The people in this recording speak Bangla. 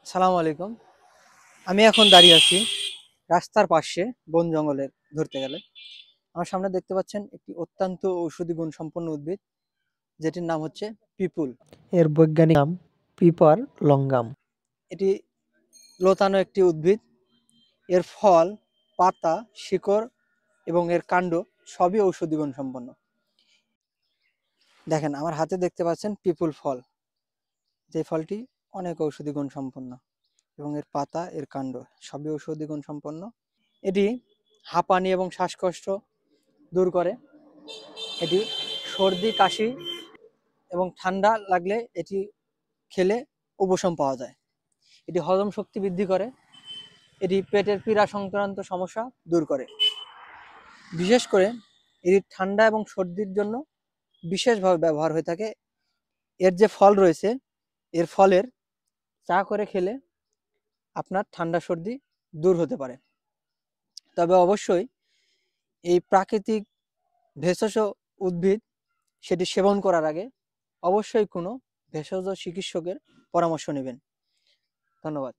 সালাম আলাইকুম। আমি এখন দাঁড়িয়ে আছি রাস্তার পাশে, বন জঙ্গলের ধরতে গেলে। আমার সামনে দেখতে পাচ্ছেন একটি অত্যন্ত ঔষধি গুণ সম্পন্ন উদ্ভিদ, যেটির নাম হচ্ছে পিপুল। এর বৈজ্ঞানিক নাম পিপার লঙ্গাম। এটি লতানো একটি উদ্ভিদ। এর ফল, পাতা, শিকড় এবং এর কাণ্ড সবই ঔষধি গুণ সম্পন্ন। দেখেন, আমার হাতে দেখতে পাচ্ছেন পিপুল ফল, যে ফলটি অনেক ঔষধি গুণ সম্পন্ন, এবং এর পাতা, এর কাণ্ড সবই ঔষধি গুণ সম্পন্ন। এটি হাঁপানি এবং শ্বাসকষ্ট দূর করে। এটি সর্দি, কাশি এবং ঠান্ডা লাগলে এটি খেলে উপশম পাওয়া যায়। এটি হজম শক্তি বৃদ্ধি করে। এটি পেটের পীড়া সংক্রান্ত সমস্যা দূর করে। বিশেষ করে এটি ঠান্ডা এবং সর্দির জন্য বিশেষভাবে ব্যবহার হয়ে থাকে। এর যে ফল রয়েছে, এর ফলের চা করে খেলে আপনার ঠান্ডা সর্দি দূর হতে পারে। তবে অবশ্যই এই প্রাকৃতিক ভেষজ উদ্ভিদ সেটি সেবন করার আগে অবশ্যই কোনো ভেষজ চিকিৎসকের পরামর্শ নেবেন। ধন্যবাদ।